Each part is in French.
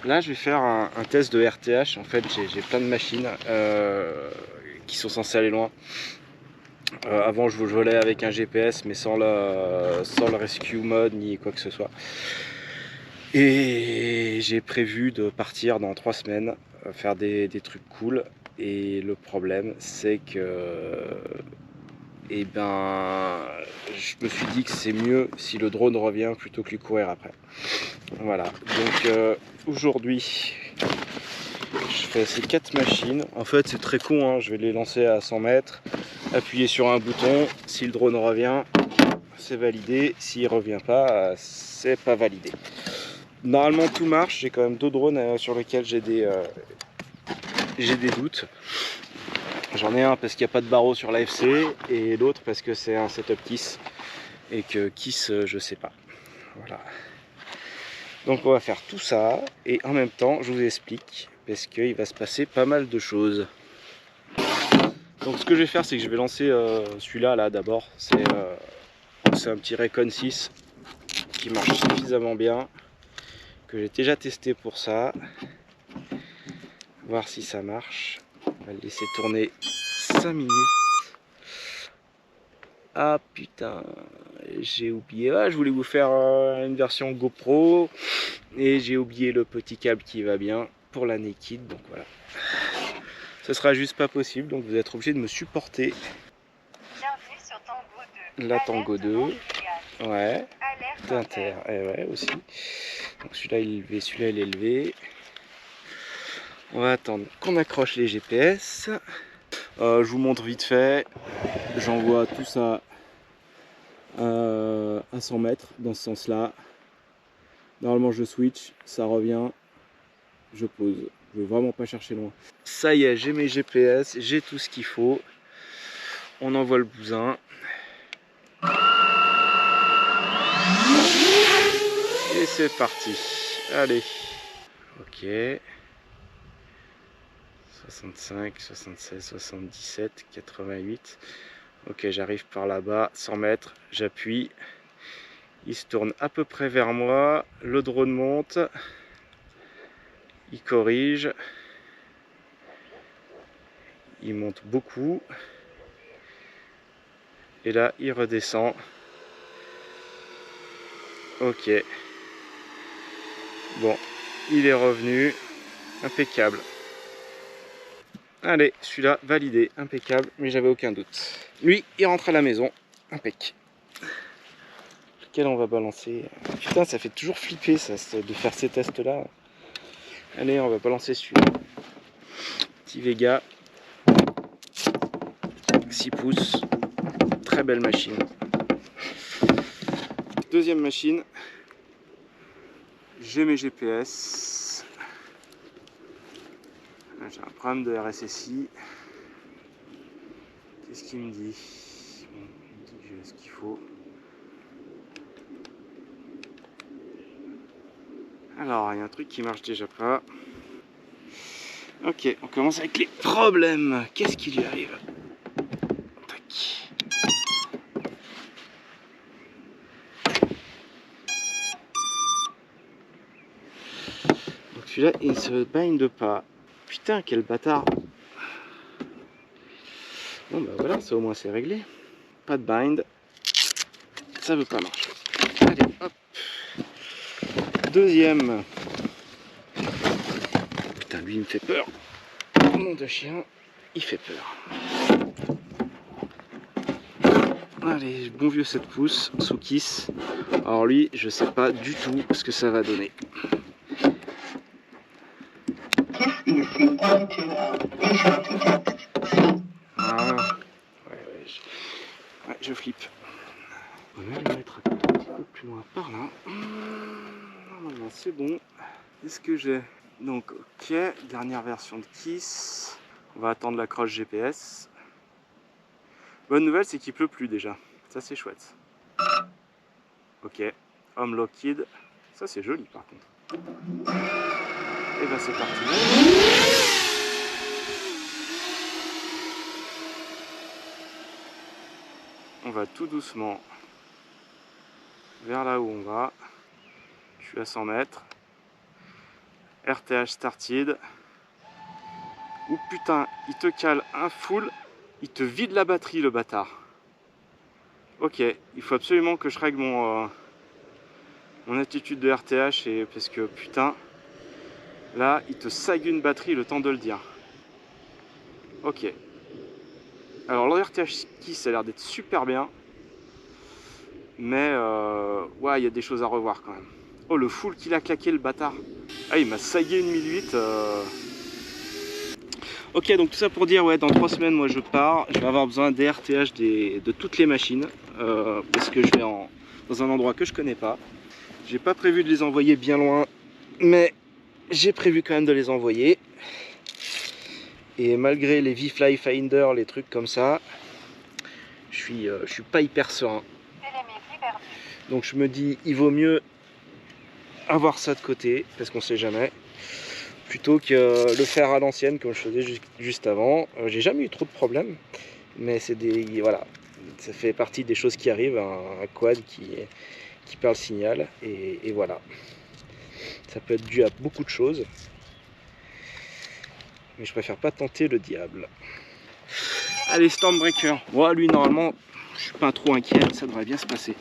Là je vais faire un test de RTH. En fait j'ai plein de machines qui sont censées aller loin. Avant je volais avec un GPS mais sans le rescue mode ni quoi que ce soit. Et j'ai prévu de partir dans 3 semaines, faire des trucs cool. Et le problème c'est que et ben je me suis dit que c'est mieux si le drone revient plutôt que lui courir après. Voilà, donc aujourd'hui je fais ces 4 machines. En fait c'est très con, hein. Je vais les lancer à 100 mètres, appuyer sur un bouton, si le drone revient c'est validé, s'il revient pas c'est pas validé. Normalement tout marche, j'ai quand même 2 drones sur lesquels j'ai des doutes. J'en ai un parce qu'il n'y a pas de barreau sur l'AFC et l'autre parce que c'est un setup KISS et que KISS je sais pas. Voilà. Donc on va faire tout ça et en même temps je vous explique parce qu'il va se passer pas mal de choses. Donc ce que je vais faire c'est que je vais lancer celui-là là d'abord. C'est un petit Recon 6 qui marche suffisamment bien, que j'ai déjà testé pour ça. Voir si ça marche. On va le laisser tourner 5 minutes. Ah putain, j'ai oublié. Ah, je voulais vous faire une version GoPro et j'ai oublié le petit câble qui va bien pour la Naked. Donc voilà, ce sera juste pas possible. Donc vous êtes obligé de me supporter. Bienvenue sur Tango 2. La Tango 2, ouais, d'Inter, ouais aussi. Donc celui-là il est élevé, celui-là il est élevé. On va attendre qu'on accroche les GPS. Je vous montre vite fait. J'envoie tout ça à 100 mètres dans ce sens là. Normalement je switch, ça revient, je pose. Je veux vraiment pas chercher loin. Ça y est, j'ai mes GPS, j'ai tout ce qu'il faut. On envoie le bousin. Et c'est parti. Allez. Ok. 65, 76, 77, 88. Ok, j'arrive par là-bas, 100 mètres, j'appuie. Il se tourne à peu près vers moi. Le drone monte. Il corrige. Il monte beaucoup. Et là, il redescend. Ok. Bon, il est revenu. Impeccable. Allez, celui-là, validé. Impeccable, mais j'avais aucun doute. Lui, il rentre à la maison. Impec. Lequel on va balancer? Putain, ça fait toujours flipper ça, de faire ces tests-là. Allez, on va balancer celui-là. Petit Vega. 6 pouces. Très belle machine. Deuxième machine. J'ai mes GPS. J'ai un problème de RSSI. Qu'est-ce qu'il me dit? Bon, il me dit que j'ai ce qu'il faut. Alors, il y a un truc qui marche déjà pas. Ok, on commence avec les problèmes. Qu'est-ce qui lui arrive? Tac. Donc celui-là, il se bind pas. Putain, quel bâtard. Bon bah voilà, ça au moins c'est réglé. Pas de bind. Ça veut pas marcher. Allez, hop. Deuxième. Putain, lui il me fait peur. Nom de chien, il fait peur. Allez, bon vieux 7 pouces, sous KISS. Alors lui, je sais pas du tout ce que ça va donner. Ah, ouais, je flippe. On va le mettre un petit peu plus loin par là. Normalement c'est bon. Qu'est-ce que j'ai? Donc ok, dernière version de KISS. On va attendre l'accroche GPS. Bonne nouvelle, c'est qu'il pleut plus déjà. Ça c'est chouette. Ok, Home Locked. Ça c'est joli par contre. Et ben c'est parti. On va tout doucement vers là où on va. Je suis à 100 mètres. RTH started. Ou putain, il te cale un full, il te vide la batterie le bâtard. Ok, il faut absolument que je règle mon attitude de RTH et parce que putain, là il te sague une batterie le temps de le dire. Ok. Alors le RTH ski ça a l'air d'être super bien. Mais ouais, il y a des choses à revoir quand même. Oh le full qu'il a claqué le bâtard. Ah il m'a sagué une 1008. Ok, donc tout ça pour dire, ouais, dans 3 semaines, moi je pars. Je vais avoir besoin des RTH de toutes les machines. Parce que je vais dans un endroit que je connais pas. J'ai pas prévu de les envoyer bien loin. Mais j'ai prévu quand même de les envoyer. Et malgré les V-Fly Finder, les trucs comme ça, je suis pas hyper serein. Donc je me dis, il vaut mieux avoir ça de côté, parce qu'on sait jamais, plutôt que le faire à l'ancienne comme je faisais juste avant. J'ai jamais eu trop de problèmes, mais c'est des, voilà, ça fait partie des choses qui arrivent, un quad qui perd le signal, et voilà. Ça peut être dû à beaucoup de choses, mais je préfère pas tenter le diable. Allez, Stormbreaker. Moi, lui, normalement, je suis pas trop inquiet, ça devrait bien se passer.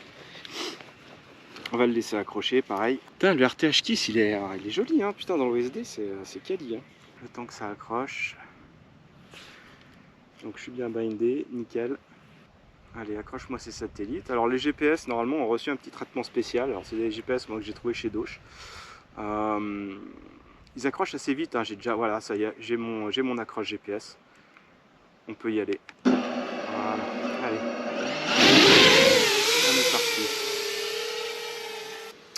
On va le laisser accrocher, pareil. Putain, le RTH Kiss, il est joli, hein. Putain, dans l'OSD, c'est quali. Hein. Le temps que ça accroche. Donc, je suis bien bindé, nickel. Allez, accroche-moi ces satellites. Alors, les GPS, normalement, ont reçu un petit traitement spécial. Alors, c'est des GPS, moi, que j'ai trouvé chez Doge. Ils accrochent assez vite. Hein. J'ai déjà, voilà, ça y est, j'ai mon accroche GPS. On peut y aller. Voilà, allez. On est parti.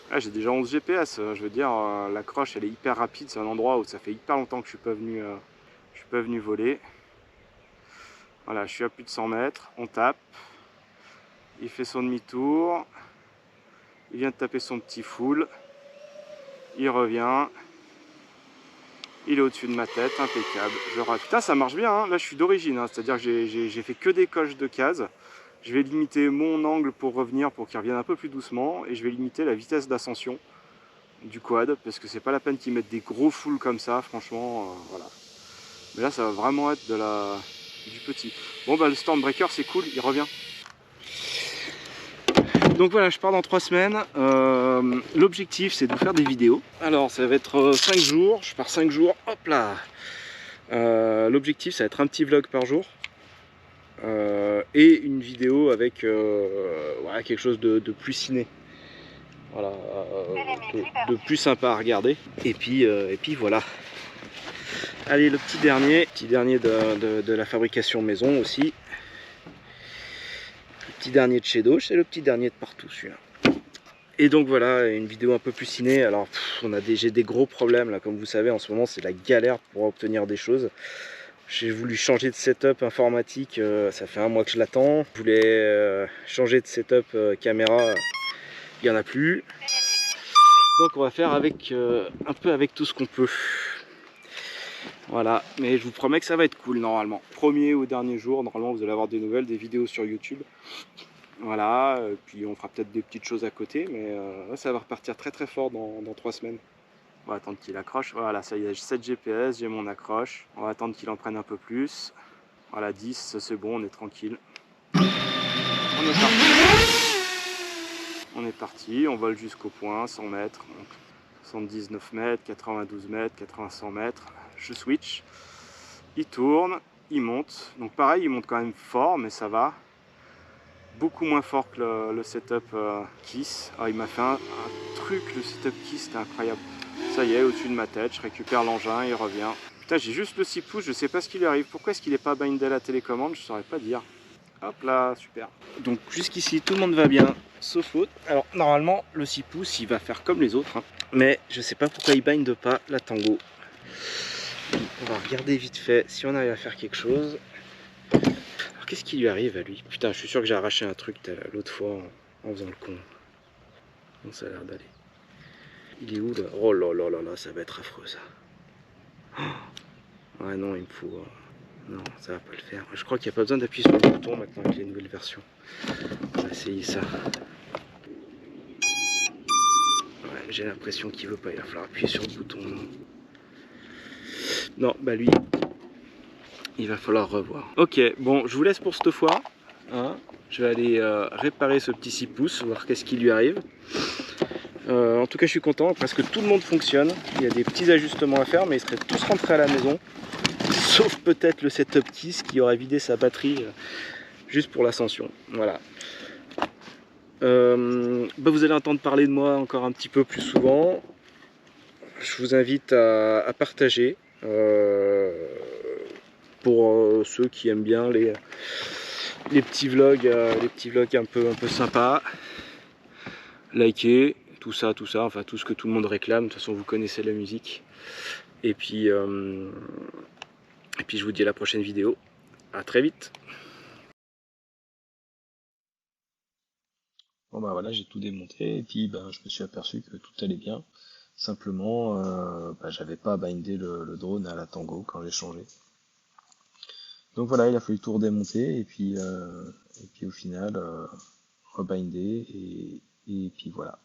Ah, j'ai déjà 11 GPS, je veux dire, l'accroche elle est hyper rapide, c'est un endroit où ça fait hyper longtemps que je suis pas venu voler. Voilà, je suis à plus de 100 mètres, on tape, il fait son demi-tour, il vient de taper son petit full, il revient, il est au-dessus de ma tête, impeccable. Putain, ça marche bien, hein. Là je suis d'origine, hein. C'est-à-dire que j'ai fait que des coches de cases. Je vais limiter mon angle pour revenir, pour qu'il revienne un peu plus doucement, et je vais limiter la vitesse d'ascension du quad, parce que c'est pas la peine qu'ils mettent des gros foules comme ça, franchement, voilà. Mais là, ça va vraiment être du petit. Bon, bah le Stormbreaker, c'est cool, il revient. Donc voilà, je pars dans 3 semaines. L'objectif, c'est de vous faire des vidéos. Alors, ça va être 5 jours, je pars 5 jours, hop là. L'objectif, ça va être un petit vlog par jour. Et une vidéo avec voilà, quelque chose de plus ciné. Voilà, de plus sympa à regarder. Et puis voilà. Allez, le petit dernier de la fabrication maison aussi. Le petit dernier de chez Doge, c'est le petit dernier de partout celui-là. Et donc voilà, une vidéo un peu plus ciné. Alors j'ai des gros problèmes là, comme vous savez, en ce moment c'est la galère pour obtenir des choses. J'ai voulu changer de setup informatique, ça fait 1 mois que je l'attends. Je voulais changer de setup caméra, il n'y en a plus. Donc on va faire avec un peu avec tout ce qu'on peut. Voilà, mais je vous promets que ça va être cool normalement. Premier ou dernier jour, normalement vous allez avoir des nouvelles, des vidéos sur YouTube. Voilà, puis on fera peut-être des petites choses à côté, mais ça va repartir très très fort dans 3 semaines. On va attendre qu'il accroche. Voilà, ça y est, j'ai 7 GPS, j'ai mon accroche. On va attendre qu'il en prenne un peu plus. Voilà, 10, c'est bon, on est tranquille. On est parti. On est parti, on vole jusqu'au point, 100 mètres. Donc 79 mètres, 92 mètres, 80 mètres. Je switch. Il tourne, il monte. Donc pareil, il monte quand même fort, mais ça va. Beaucoup moins fort que le setup Kiss. Ah, il m'a fait un truc, le setup Kiss, c'était incroyable. Ça y est, au-dessus de ma tête, je récupère l'engin, il revient. Putain, j'ai juste le 6 pouces, je sais pas ce qui lui arrive. Pourquoi est-ce qu'il n'est pas bindé à la télécommande, je saurais pas dire. Hop là, super. Donc jusqu'ici, tout le monde va bien, sauf l'autre. Alors normalement, le 6 pouces, il va faire comme les autres. Hein. Mais je sais pas pourquoi il binde pas la Tango. On va regarder vite fait si on arrive à faire quelque chose. Alors qu'est-ce qui lui arrive à lui? Putain, je suis sûr que j'ai arraché un truc l'autre fois en faisant le con. Donc ça a l'air d'aller. Il est où là? Oh là là là là, ça va être affreux ça. Oh ouais non, il me faut... Non, ça va pas le faire. Je crois qu'il n'y a pas besoin d'appuyer sur le bouton maintenant avec les nouvelles versions. On va essayer ça. Ouais, j'ai l'impression qu'il veut pas, il va falloir appuyer sur le bouton. Non, bah lui, il va falloir revoir. Ok, bon, je vous laisse pour cette fois. Hein. Je vais aller réparer ce petit 6 pouces, voir qu'est-ce qui lui arrive. En tout cas, je suis content, presque tout le monde fonctionne. Il y a des petits ajustements à faire, mais ils seraient tous rentrés à la maison. Sauf peut-être le Setup Keys qui aurait vidé sa batterie juste pour l'ascension. Voilà. Bah vous allez entendre parler de moi encore un petit peu plus souvent. Je vous invite à partager pour ceux qui aiment bien les petits vlogs un peu sympas. Likez, tout ça, enfin tout ce que tout le monde réclame. De toute façon, vous connaissez la musique. Et puis je vous dis à la prochaine vidéo. À très vite. Bon bah voilà, j'ai tout démonté et puis ben, je me suis aperçu que tout allait bien. Simplement, j'avais pas bindé le drone à la Tango quand j'ai changé. Donc voilà, il a fallu tout redémonter et puis au final rebinder et puis voilà.